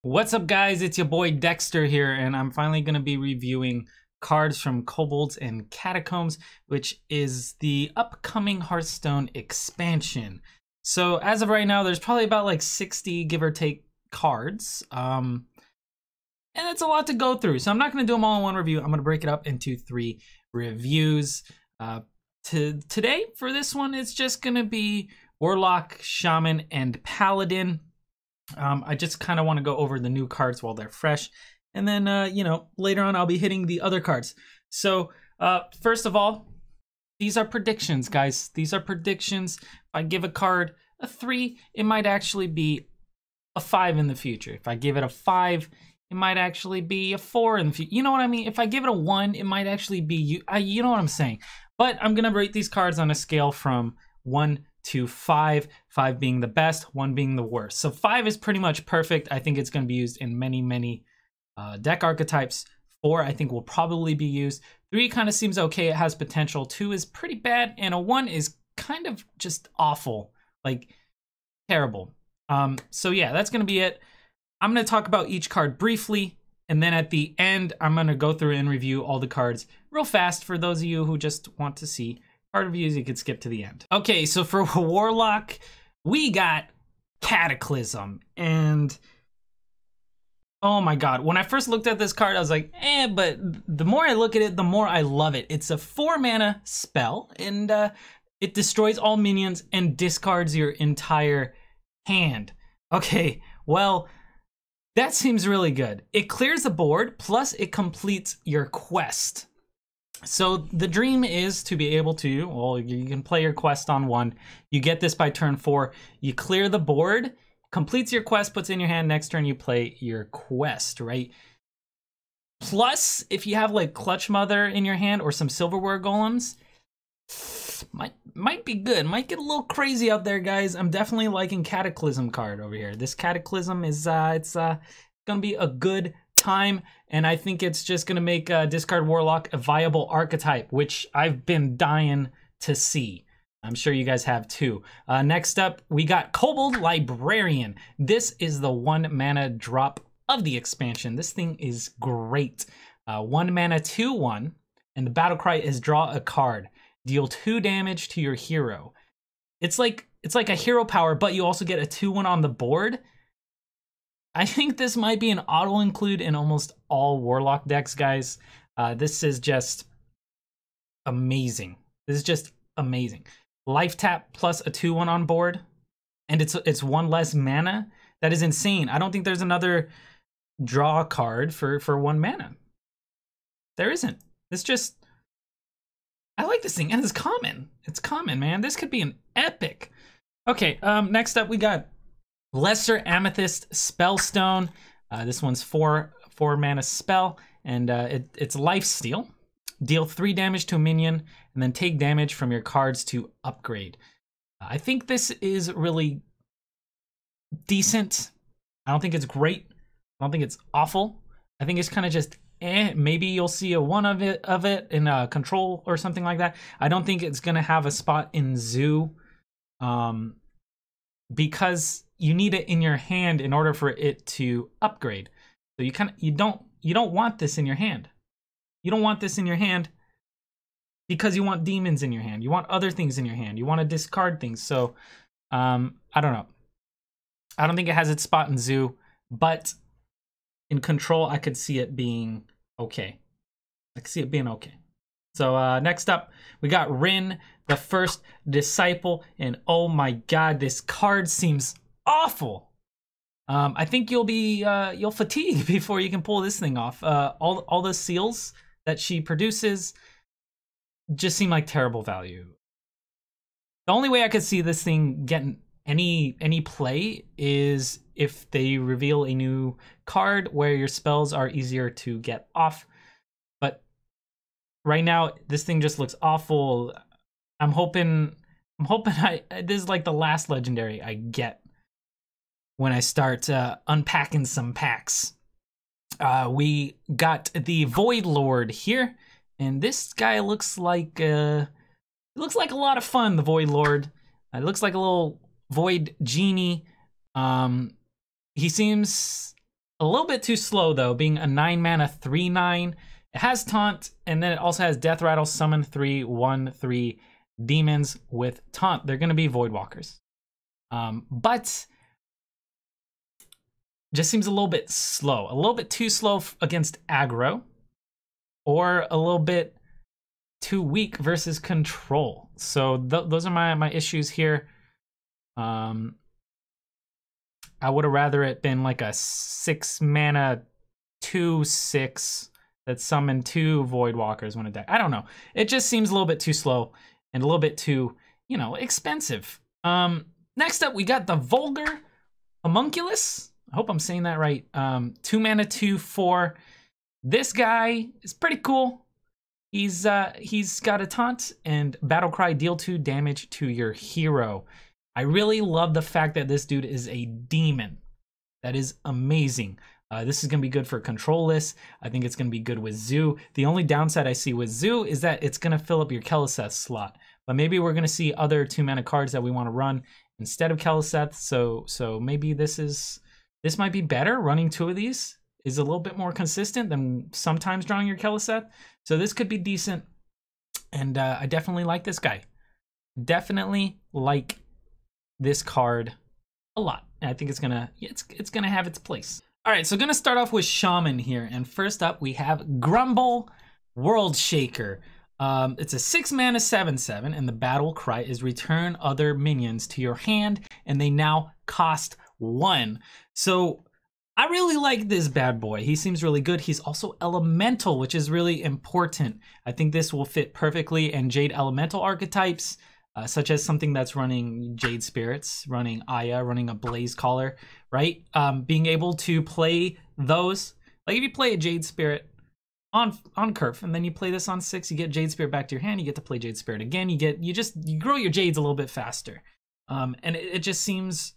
What's up, guys? It's your boy Dekkster here, and I'm finally going to be reviewing cards from Kobolds and Catacombs, which is the upcoming Hearthstone expansion. So as of right now, there's probably about like 60, give or take, cards. And it's a lot to go through, so I'm not going to do them all in one review. I'm going to break it up into 3 reviews. Today, for this one, it's just going to be Warlock, Shaman, and Paladin. I just kind of want to go over the new cards while they're fresh. And then, later on I'll be hitting the other cards. So, first of all, these are predictions, guys. These are predictions. If I give a card a 3, it might actually be a 5 in the future. If I give it a 5, it might actually be a 4 in the future. You know what I mean? If I give it a 1, it might actually be, you know what I'm saying. But I'm going to rate these cards on a scale from 1 to 5, 5 being the best, 1 being the worst. So 5 is pretty much perfect. I think it's going to be used in many deck archetypes. 4 I think will probably be used. 3 kind of seems okay, it has potential. 2 is pretty bad, and a 1 is kind of just awful, like terrible. So yeah, that's going to be it. I'm going to talk about each card briefly, and then at the end I'm going to go through and review all the cards real fast for those of you who just want to see card reviews. You could skip to the end. Okay, so for Warlock, we got Cataclysm, and oh my god, when I first looked at this card, I was like, but the more I look at it, the more I love it. It's a 4-mana spell, and it destroys all minions and discards your entire hand. Okay, well, that seems really good. It clears the board, plus it completes your quest. So the dream is to be able to, well, you can play your quest on 1. You get this by turn 4. You clear the board, completes your quest, puts in your hand. Next turn you play your quest, right? Plus, if you have like Clutch Mother in your hand or some Silverware Golems, might be good. Might get a little crazy out there, guys. I'm definitely liking Cataclysm card over here. This Cataclysm is it's gonna be a good time, and I think it's just gonna make Discard Warlock a viable archetype, which I've been dying to see. I'm sure you guys have too. Next up, we got Kobold Librarian. This is the 1-mana drop of the expansion. This thing is great. 1 mana 2/1, and the battle cry is draw a card. Deal 2 damage to your hero. It's like a hero power, but you also get a 2/1 on the board. I think this might be an auto include in almost all Warlock decks, guys. This is just amazing. This is just amazing. Life tap plus a 2/1 on board, and it's 1 less mana. That is insane. I don't think there's another draw card for 1 mana. There isn't. It's just, I like this thing, and it's common. It's common, man. This could be an epic. Okay, next up we got Lesser Amethyst Spellstone. This one's 4 mana spell, and it's lifesteal. Deal 3 damage to a minion, and then take damage from your cards to upgrade. I think this is really decent. I don't think it's great. I don't think it's awful. I think it's kind of just maybe you'll see a 1 of it in control or something like that. I don't think it's gonna have a spot in zoo, because you need it in your hand in order for it to upgrade. So you don't want this in your hand. You don't want this in your hand because you want demons in your hand. You want other things in your hand. You want to discard things. So I don't know. I don't think it has its spot in zoo, but in control I could see it being okay. I could see it being okay. So next up, we got Rin, the First Disciple, and oh my god, this card seems awful. I think you'll fatigue before you can pull this thing off. All the seals that she produces just seem like terrible value. The only way I could see this thing getting any play is if they reveal a new card where your spells are easier to get off. But right now, this thing just looks awful. I'm hoping this is like the last legendary I get when I start unpacking some packs. We got the Voidlord here, and this guy looks like a lot of fun. The Voidlord, it looks like a little void genie. He seems A little bit too slow though, being a 9 mana 3/9. It has Taunt, and then it also has Death Rattle, Summon 3/1/3 demons with Taunt. They're going to be Voidwalkers. But just seems a little bit slow. A little bit too slow against aggro, or a little bit too weak versus control. So those are my issues here. I would have rather it been like a 6 mana 2/6 that summoned 2 Voidwalkers when a deck. I don't know. It just seems a little bit too slow and a little bit too, you know, expensive. Next up, we got the Vulgar Homunculus. I hope I'm saying that right. 2 mana 2/4. This guy is pretty cool. He's got a Taunt and Battle Cry, deal 2 damage to your hero. I really love the fact that this dude is a demon. That is amazing. This is going to be good for control lists. I think it's going to be good with Zoo. The only downside I see with Zoo is that it's going to fill up your Keleseth slot. But maybe we're going to see other 2 mana cards that we want to run instead of Keleseth. So maybe this might be better. Running 2 of these is a little bit more consistent than sometimes drawing your Keleseth. So this could be decent. And I definitely like this guy. Definitely like this card a lot. And I think it's gonna have its place. All right, so gonna start off with Shaman here, and first up we have Grumble, Worldshaker. It's a 6 mana 7/7, and the battle cry is return other minions to your hand, and they now cost 1. So I really like this bad boy. He seems really good. He's also elemental, which is really important. I think this will fit perfectly in Jade Elemental archetypes. Such as something that's running Jade Spirits, running Aya, running a Blaze Caller, right? Being able to play those, like if you play a Jade Spirit on Kerf, and then you play this on 6, you get Jade Spirit back to your hand, you get to play Jade Spirit again, you grow your Jades a little bit faster. And it just seems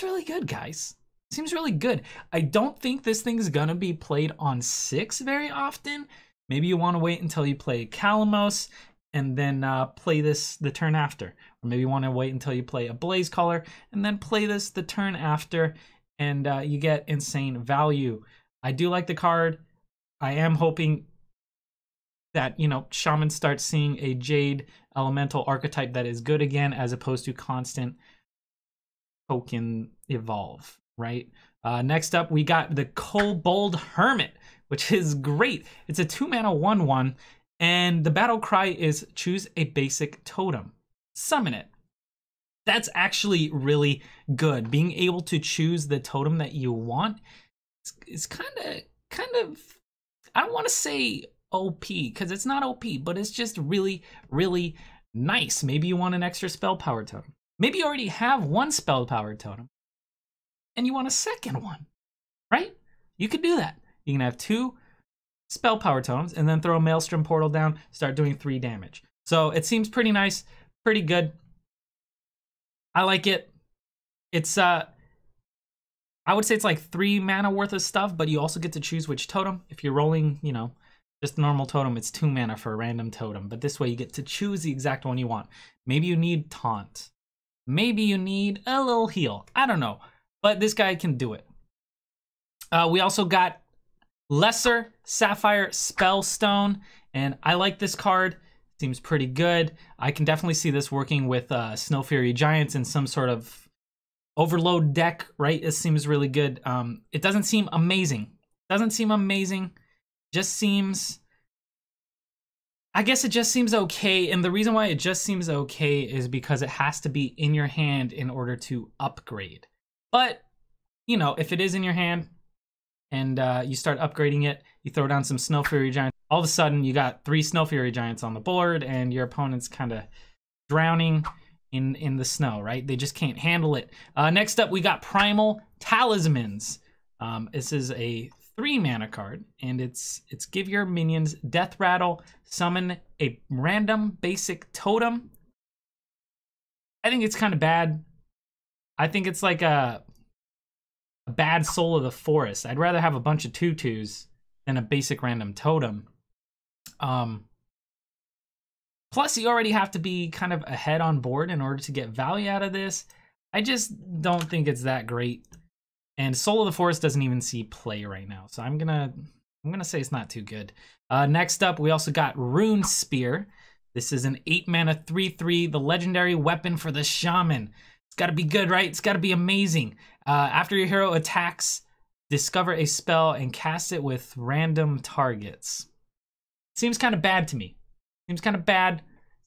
really good, guys. It seems really good. I don't think this thing is gonna be played on 6 very often. Maybe you want to wait until you play Kalamos and then play this the turn after. Or maybe you want to wait until you play a Blaze Caller and then play this the turn after, and you get insane value. I do like the card. I am hoping that, you know, Shaman starts seeing a Jade Elemental archetype that is good again, as opposed to constant token evolve, right? Next up, we got the Kobold Hermit, which is great. It's a 2 mana 1/1. And the battle cry is choose a basic totem, summon it. That's actually really good. Being able to choose the totem that you want is kind of, I don't want to say OP, because it's not OP, but it's just really, really nice. Maybe you want an extra spell power totem. Maybe you already have 1 spell power totem and you want a second one, right? You could do that. You can have 2 spell power totems and then throw a Maelstrom Portal down, start doing 3 damage. So it seems pretty nice, pretty good. I like it. It's I would say it's like 3 mana worth of stuff, but you also get to choose which totem. If you're rolling, you know, just a normal totem, it's 2 mana for a random totem, but this way you get to choose the exact one you want. Maybe you need Taunt. Maybe you need a little heal. I don't know, but this guy can do it. We also got Lesser Sapphire Spellstone, and I like this card. Seems pretty good. I can definitely see this working with Snow Fury Giants in some sort of overload deck, right? It seems really good. It doesn't seem amazing. Just seems, I guess it just seems okay, and the reason why it just seems okay is because it has to be in your hand in order to upgrade. But, you know, if it is in your hand, and you start upgrading it, you throw down some Snow Fury Giants, all of a sudden you got 3 Snow Fury Giants on the board, and your opponent's kind of drowning in the snow, right? They just can't handle it. Next up, we got Primal Talismans. This is a 3 mana card, and it's give your minions Death Rattle, summon a random basic totem. I think it's kind of bad. I think it's like a bad Soul of the Forest. I'd rather have a bunch of 2/2s than a basic random totem. Plus, you already have to be kind of ahead on board in order to get value out of this. I just don't think it's that great. And Soul of the Forest doesn't even see play right now, so I'm gonna say it's not too good. Next up, we also got Runespear. This is an 8-mana 3/3, the legendary weapon for the Shaman. It's got to be good, right? It's got to be amazing. After your hero attacks, discover a spell and cast it with random targets. Seems kind of bad to me. Seems kind of bad.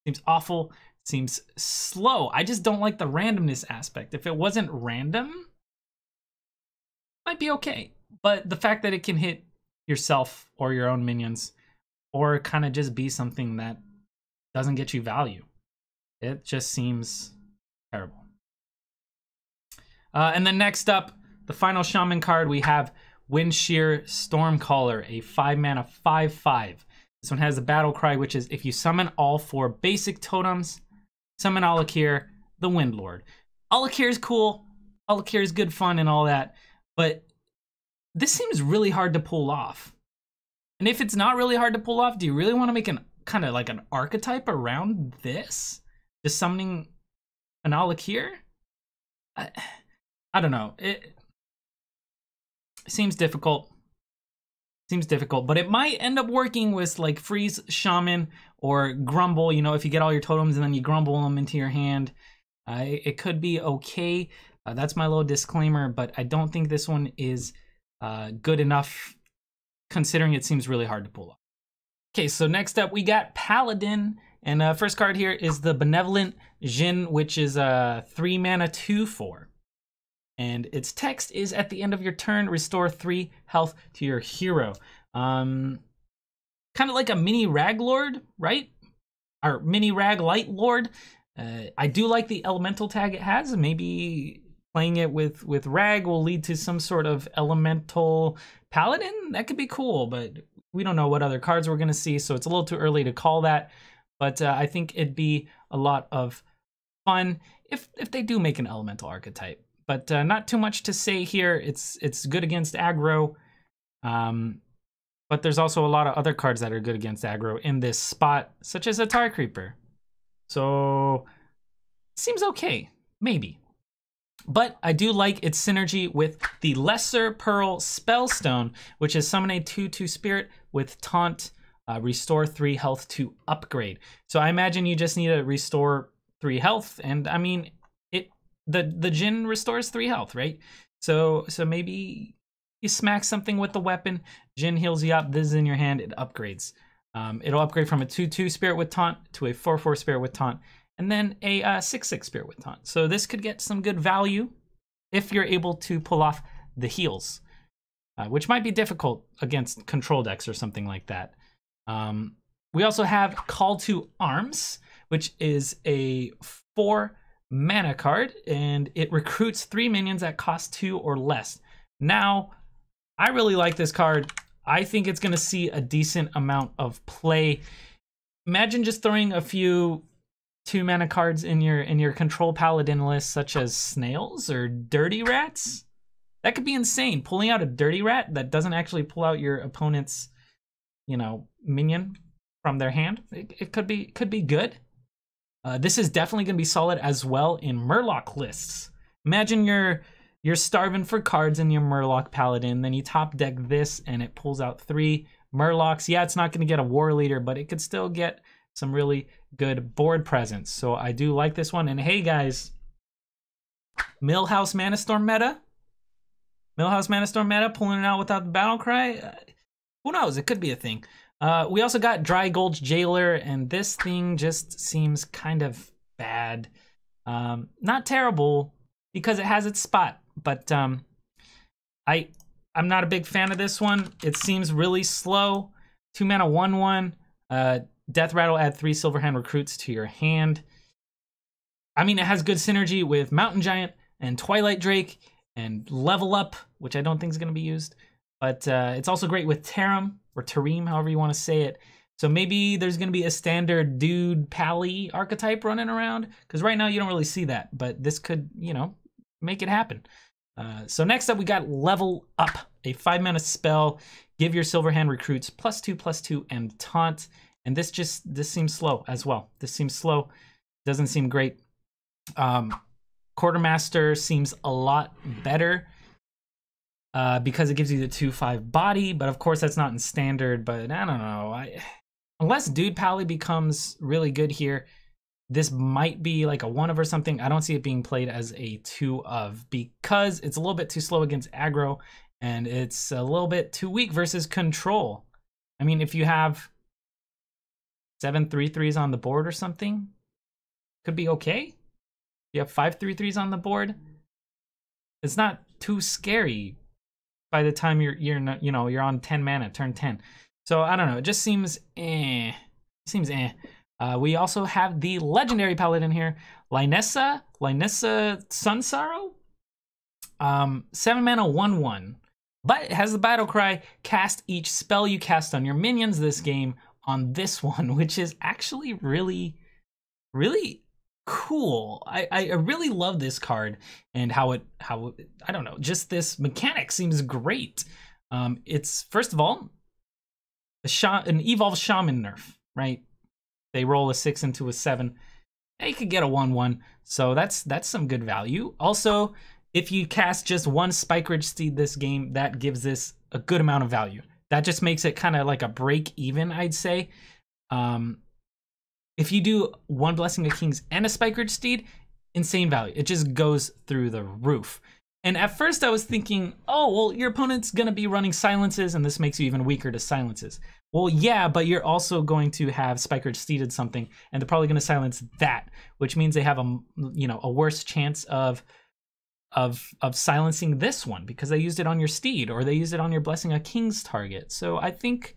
Seems awful. Seems slow. I just don't like the randomness aspect. If it wasn't random, might be okay. But the fact that it can hit yourself or your own minions, or kind of just be something that doesn't get you value, it just seems terrible. And then next up, the final Shaman card, we have Windshear Stormcaller, a 5-mana 5/5. This one has a battle cry, which is if you summon all 4 basic totems, summon Alakir, the Windlord. Alakir is cool. Alakir is good fun and all that, but this seems really hard to pull off. And if it's not really hard to pull off, do you really want to make an kind of like an archetype around this? Just summoning an Alakir? I don't know. It seems difficult. Seems difficult, but it might end up working with like Freeze Shaman or Grumble. You know, if you get all your totems and then you grumble them into your hand, it could be okay. That's my little disclaimer, but I don't think this one is good enough considering it seems really hard to pull off. Okay, so next up we got Paladin, and first card here is the Benevolent Djinn, which is a 3-mana 2/4. And its text is at the end of your turn, restore 3 health to your hero. Kind of like a mini Rag Lord, right? Or mini Rag Light Lord. I do like the elemental tag it has. Maybe playing it with Rag will lead to some sort of elemental Paladin. That could be cool, but we don't know what other cards we're going to see, so it's a little too early to call that. But I think it'd be a lot of fun if they do make an elemental archetype. But not too much to say here. It's good against aggro, but there's also a lot of other cards that are good against aggro in this spot, such as a Tar Creeper. So seems okay, maybe. But I do like its synergy with the Lesser Pearl Spellstone, which is summon a 2/2 spirit with taunt, restore 3 health to upgrade. So I imagine you just need to restore 3 health, and I mean, the Djinn restores 3 health, right? So maybe you smack something with the weapon, Djinn heals you up, this is in your hand, it upgrades. It'll upgrade from a 2/2 spirit with taunt to a 4/4 spirit with taunt, and then a 6/6 spirit with taunt. So this could get some good value if you're able to pull off the heals, which might be difficult against control decks or something like that. We also have Call to Arms, which is a 4-mana card, and it recruits 3 minions that cost 2 or less. Now, I really like this card. I think it's going to see a decent amount of play. Imagine just throwing a few 2-mana cards in your control paladin list, such as Snails or Dirty Rats. That could be insane. Pulling out a Dirty Rat that doesn't actually pull out your opponent's, minion from their hand. It could be good. This is definitely going to be solid as well in Murloc lists. Imagine you're starving for cards in your Murloc Paladin, then you top deck this and it pulls out 3 Murlocs. Yeah, it's not going to get a War Leader, but it could still get some really good board presence. So I do like this one. And hey guys, Millhouse Mana Storm meta? Millhouse Mana Storm meta, pulling it out without the battle cry? Who knows? It could be a thing. We also got Drygulch Jailor, and this thing just seems kind of bad. Not terrible, because it has its spot, but I'm not a big fan of this one. It seems really slow. 2-mana 1/1. Death Rattle, add 3 Silverhand recruits to your hand. I mean, it has good synergy with Mountain Giant and Twilight Drake and Level Up, which I don't think is going to be used. But it's also great with Tarim, or Tarim, however you want to say it. So maybe there's going to be a standard dude pally archetype running around, because right now you don't really see that, but this could, make it happen. So next up we got Level Up, a 5-mana spell. Give your Silverhand recruits +2/+2 and taunt. And this seems slow as well. This seems slow. Doesn't seem great. Quartermaster seems a lot better. because it gives you the 2/5 body, but of course that's not in standard. But I don't know, unless Dude Pally becomes really good here, this might be like a 1 of or something. I don't see it being played as a 2 of because it's a little bit too slow against aggro, and it's a little bit too weak versus control. I mean, if you have 7 3/3s on the board or something, could be okay. You have 5 3/3s on the board. It's not too scary by the time you're on 10 mana, turn 10. So I don't know. It just seems eh. Seems eh. We also have the legendary paladin here, Lynessa Sunsorrow. 7 mana, 1/1. But it has the battle cry, cast each spell you cast on your minions this game on this one, which is actually really, really cool. I really love this card and how it I don't know, just this mechanic seems great. It's first of all an evolved shaman nerf, right? They roll a 6 into a 7. They could get a 1/1, so that's some good value. Also, if you cast just 1 Spikeridge Steed this game, that gives this a good amount of value. That just makes it kind of like a break even, I'd say. If you do 1 Blessing of Kings and a Spikeridge Steed, insane value. It just goes through the roof. And at first I was thinking, oh, well, your opponent's going to be running silences, and this makes you even weaker to silences. Well, yeah, but you're also going to have Spikeridge Steeded something, and they're probably going to silence that, which means they have a worse chance of silencing this one because they used it on your Steed or they used it on your Blessing of Kings target. So I think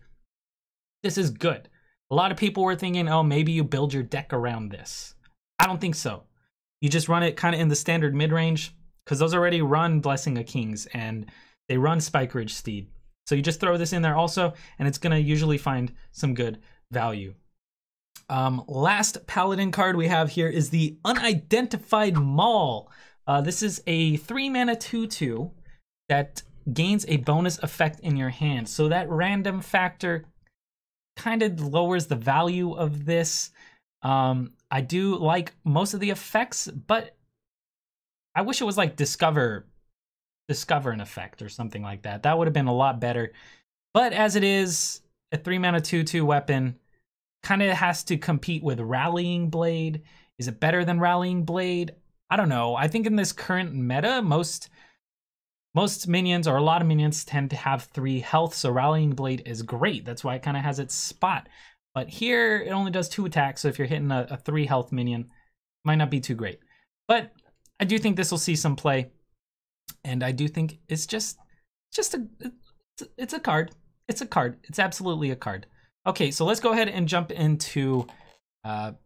this is good. A lot of people were thinking, oh, maybe you build your deck around this. I don't think so. You just run it kind of in the standard mid-range because those already run Blessing of Kings and they run Spikeridge Steed. So you just throw this in there also, and it's going to usually find some good value. Last paladin card we have here is the Unidentified Maul. This is a 3 mana 2/2 that gains a bonus effect in your hand. So that random factor kind of lowers the value of this. I do like most of the effects, but I wish it was like discover an effect or something like that. That would have been a lot better. But as it is, a 3 mana 2/2 weapon kind of has to compete with Rallying Blade. Is it better than Rallying Blade? I don't know. I think in this current meta, most minions, or a lot of minions, tend to have 3 health, so Rallying Blade is great. That's why it kind of has its spot. But here, it only does 2 attacks, so if you're hitting a 3 health minion, might not be too great. But I do think this will see some play, and I do think it's it's a card. It's a card. It's absolutely a card. Okay, so let's go ahead and jump into the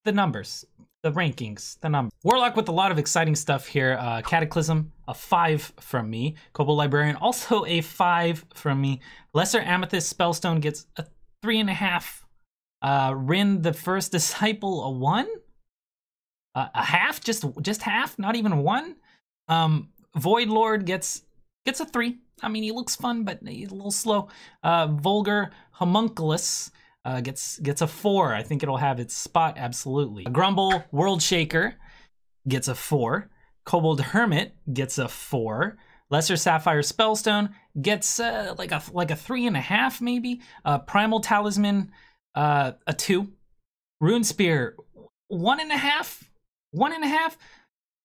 numbers. The rankings, the numbers. Warlock with a lot of exciting stuff here. Cataclysm, a 5 from me. Kobold Librarian, also a 5 from me. Lesser Amethyst Spellstone gets a 3.5. Rin, the First Disciple, a 1? A half? Just half? Not even 1? Voidlord gets a 3. I mean, he looks fun, but he's a little slow. Vulgar Homunculus gets a 4. I think it'll have its spot, absolutely. Grumble Worldshaker gets a 4. Kobold Hermit gets a 4. Lesser Sapphire Spellstone gets like a 3.5 maybe. Primal Talisman, a 2. Runespear, 1.5. 1.5.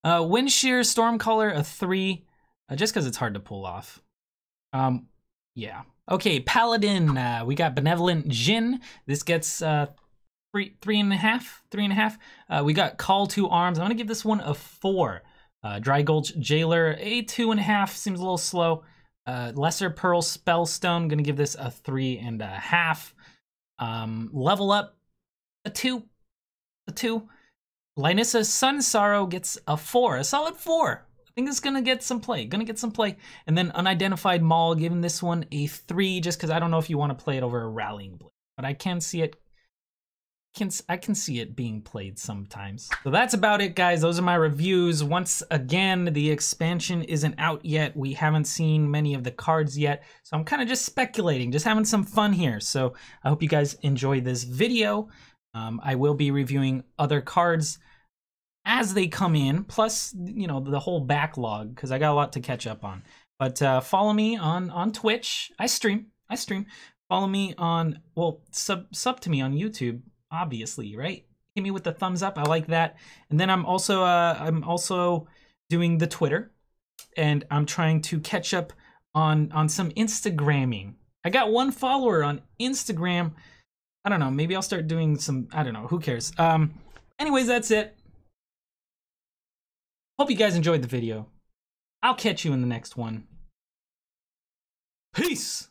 Windshear Stormcaller, a 3. Just because it's hard to pull off. Yeah. Okay, Paladin, we got Benevolent Djinn. This gets 3.5. We got Call to Arms. I'm gonna give this one a 4. Drygulch Jailor, a 2.5. Seems a little slow. Lesser Pearl Spellstone, gonna give this a 3.5. Level Up, a 2. Lynessa Sunsorrow gets a 4. A solid 4. I think it's gonna get some play. And then Unidentified Maul, giving this one a 3, just because I don't know if you want to play it over a Rallying Blade, but I can see it. I can see it being played sometimes. So that's about it, guys. Those are my reviews. Once again, the expansion isn't out yet. We haven't seen many of the cards yet, so I'm kind of just speculating, just having some fun here. So I hope you guys enjoy this video. I will be reviewing other cards as they come in, plus, you know, the whole backlog, because I got a lot to catch up on. But follow me on Twitch. I stream. Follow me on, well, sub to me on YouTube, obviously, right? Hit me with the thumbs up. I like that. And then I'm also doing the Twitter, and I'm trying to catch up on some Instagramming. I got 1 follower on Instagram. I don't know, maybe I'll start doing some, I don't know, who cares? Anyways, that's it. Hope you guys enjoyed the video. I'll catch you in the next one. Peace!